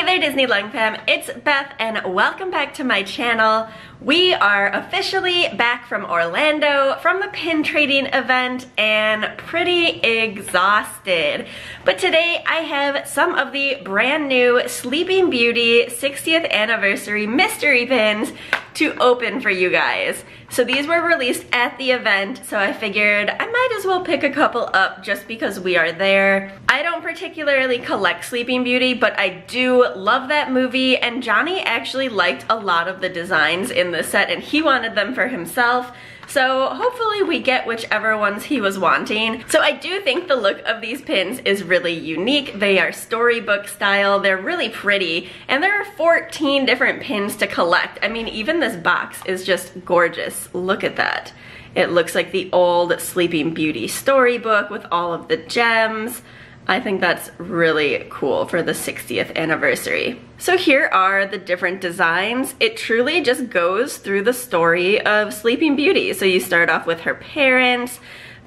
there Disney Leung fam, it's Beth and welcome back to my channel. We are officially back from Orlando from the pin trading event and pretty exhausted. But today I have some of the brand new Sleeping Beauty 60th anniversary mystery pins to open for you guys. So these were released at the event, so I figured I might as well pick a couple up just because we are there. I don't particularly collect Sleeping Beauty, but I do love that movie, and Johnny actually liked a lot of the designs in the set and he wanted them for himself. So hopefully we get whichever ones he was wanting. So I do think the look of these pins is really unique. They are storybook style, they're really pretty, and there are 14 different pins to collect. I mean, even this box is just gorgeous. Look at that. It looks like the old Sleeping Beauty storybook with all of the gems. I think that's really cool for the 60th anniversary. So here are the different designs. It truly just goes through the story of Sleeping Beauty. So you start off with her parents,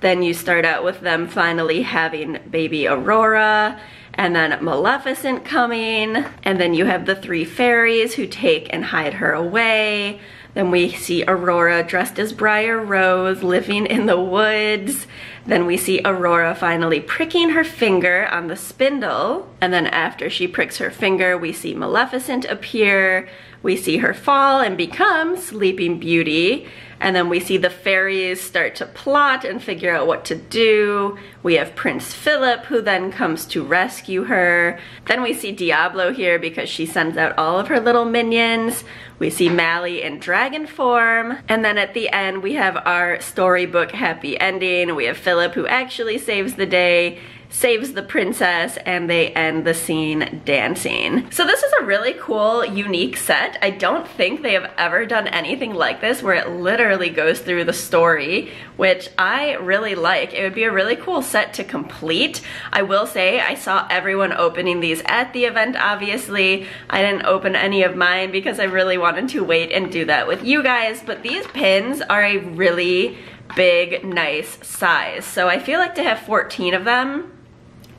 then you start out with them finally having baby Aurora, and then Maleficent coming, and then you have the three fairies who take and hide her away. Then we see Aurora dressed as Briar Rose living in the woods. Then we see Aurora finally pricking her finger on the spindle. And then after she pricks her finger, we see Maleficent appear. We see her fall and become Sleeping Beauty. And then we see the fairies start to plot and figure out what to do. We have Prince Philip, who then comes to rescue her. Then we see Diablo here because she sends out all of her little minions. We see Mally in dragon form. And then at the end, we have our storybook happy ending. We have Philip, who actually saves the day, saves the princess, and they end the scene dancing. So this is a really cool, unique set. I don't think they have ever done anything like this where it literally goes through the story, which I really like. It would be a really cool set to complete. I will say I saw everyone opening these at the event, obviously. I didn't open any of mine because I really wanted to wait and do that with you guys, but these pins are a really big, nice size. So I feel like to have 14 of them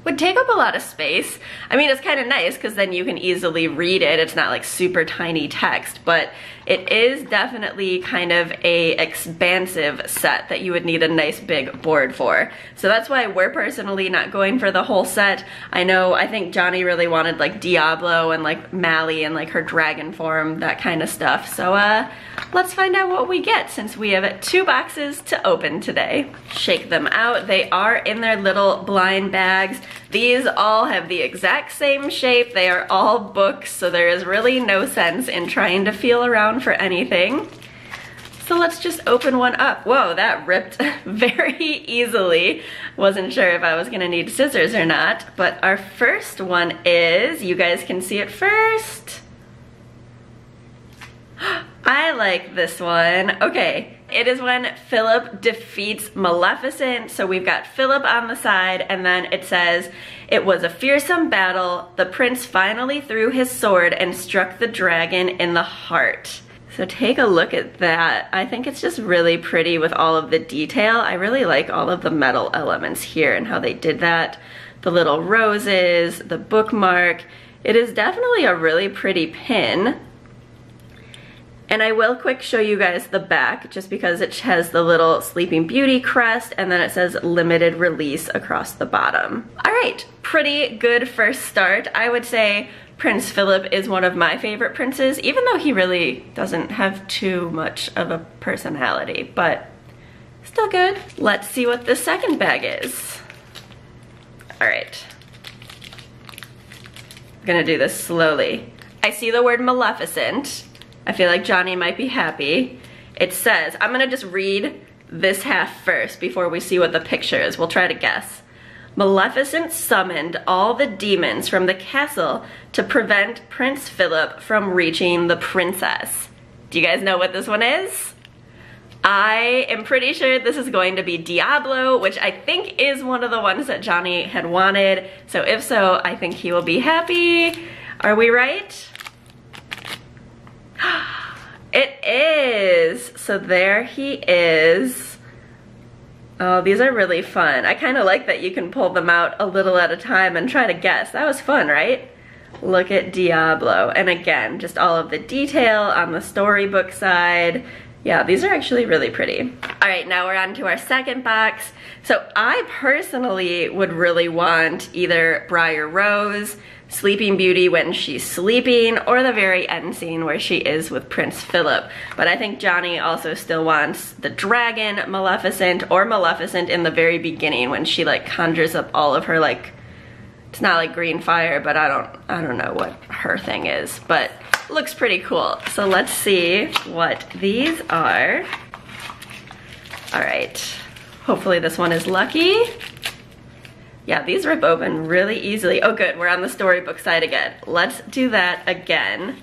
would take up a lot of space. I mean, it's kind of nice because then you can easily read it. It's not like super tiny text, but it is definitely kind of a expansive set that you would need a nice big board for. So that's why we're personally not going for the whole set. I think Johnny really wanted like Diablo and like Mally and like her dragon form, that kind of stuff. So let's find out what we get since we have 2 boxes to open today. Shake them out. They are in their little blind bags. These all have the exact same shape. They are all books, so there is really no sense in trying to feel around for anything. So let's just open one up. Whoa, that ripped very easily. Wasn't sure if I was gonna need scissors or not, but our first one is, you guys can see it first. I like this one. Okay, it is when Philip defeats Maleficent. So we've got Philip on the side, and then it says, "It was a fearsome battle. The prince finally threw his sword and struck the dragon in the heart." So take a look at that. I think it's just really pretty with all of the detail. I really like all of the metal elements here and how they did that. The little roses, the bookmark. It is definitely a really pretty pin. And I will quick show you guys the back just because it has the little Sleeping Beauty crest, and then it says limited release across the bottom. All right, pretty good first start. I would say Prince Philip is one of my favorite princes, even though he really doesn't have too much of a personality, but still good. Let's see what the second bag is. All right, I'm gonna do this slowly. I see the word Maleficent. I feel like Johnny might be happy. It says, I'm gonna just read this half first before we see what the picture is. We'll try to guess. Maleficent summoned all the demons from the castle to prevent Prince Philip from reaching the princess. Do you guys know what this one is? I am pretty sure this is going to be Diablo, which I think is one of the ones that Johnny had wanted. So if so, I think he will be happy. Are we right? It is! So there he is. Oh, these are really fun. I kind of like that you can pull them out a little at a time and try to guess. That was fun, right? Look at Diablo. And again, just all of the detail on the storybook side. Yeah, these are actually really pretty. All right, now we're on to our second box. So I personally would really want either Briar Rose, Sleeping Beauty when she's sleeping, or the very end scene where she is with Prince Philip. But I think Johnny also still wants the dragon, Maleficent, or Maleficent in the very beginning when she like conjures up all of her like, it's not like green fire, but I don't know what her thing is, but looks pretty cool. So let's see what these are. All right, hopefully this one is lucky. Yeah, these rip open really easily. Oh good, we're on the storybook side again. Let's do that again.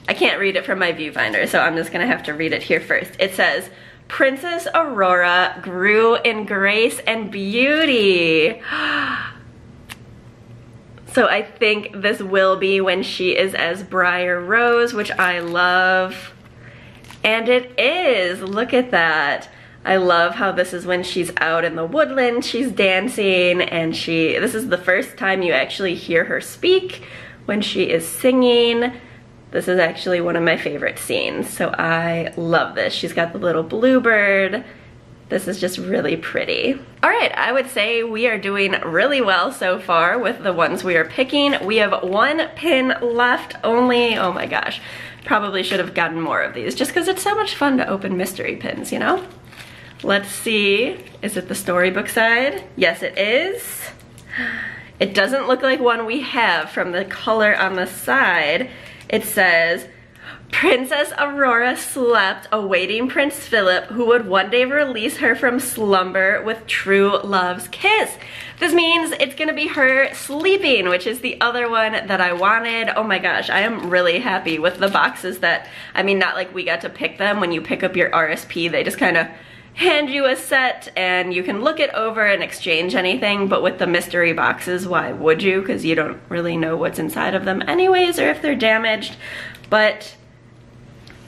I can't read it from my viewfinder, so I'm just gonna have to read it here first. It says, Princess Aurora grew in grace and beauty. So I think this will be when she is as Briar Rose, which I love. And it is, look at that. I love how this is when she's out in the woodland, she's dancing, and this is the first time you actually hear her speak when she is singing. This is actually one of my favorite scenes, so I love this. She's got the little bluebird. This is just really pretty. All right, I would say we are doing really well so far with the ones we are picking. We have one pin left only. Oh my gosh, probably should have gotten more of these just because it's so much fun to open mystery pins, you know? Let's see, is it the storybook side? Yes, it is. It doesn't look like one we have from the color on the side. It says, Princess Aurora slept, awaiting Prince Philip, who would one day release her from slumber with true love's kiss. This means it's gonna be her sleeping, which is the other one that I wanted. Oh my gosh, I am really happy with the boxes that, I mean, not like we got to pick them. When you pick up your RSP, they just kind of hand you a set and you can look it over and exchange anything, but with the mystery boxes, why would you? Because you don't really know what's inside of them anyways, or if they're damaged. But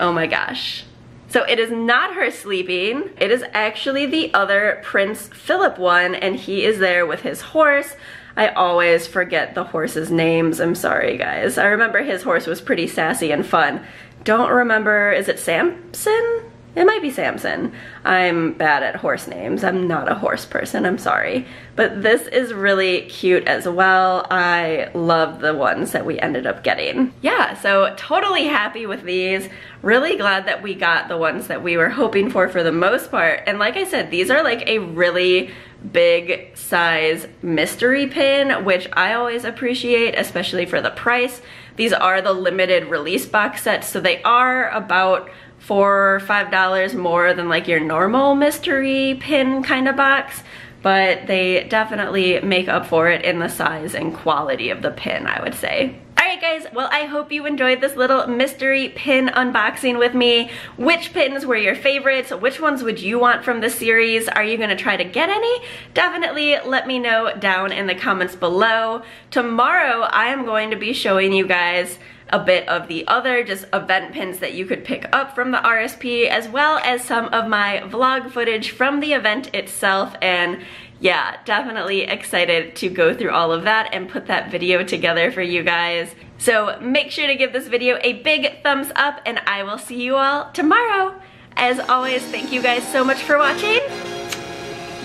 oh my gosh. So it is not her sleeping. It is actually the other Prince Philip one, and he is there with his horse. I always forget the horse's names. I'm sorry, guys. I remember his horse was pretty sassy and fun. Don't remember, is it Samson? It might be Samson. I'm bad at horse names. I'm not a horse person, I'm sorry. But this is really cute as well. I love the ones that we ended up getting. Yeah, so totally happy with these. Really glad that we got the ones that we were hoping for the most part. And like I said, these are like a really big size mystery pin, which I always appreciate, especially for the price. These are the limited release box sets, so they are about $4 or $5 more than like your normal mystery pin kind of box, but they definitely make up for it in the size and quality of the pin, I would say. Alright guys, well I hope you enjoyed this little mystery pin unboxing with me. Which pins were your favorites? Which ones would you want from the series? Are you gonna try to get any? Definitely let me know down in the comments below. Tomorrow I am going to be showing you guys a bit of the other just event pins that you could pick up from the RSP, as well as some of my vlog footage from the event itself. And yeah, definitely excited to go through all of that and put that video together for you guys. So make sure to give this video a big thumbs up, and I will see you all tomorrow. As always, thank you guys so much for watching.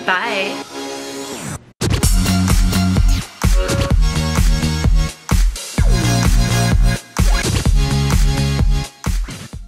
Bye.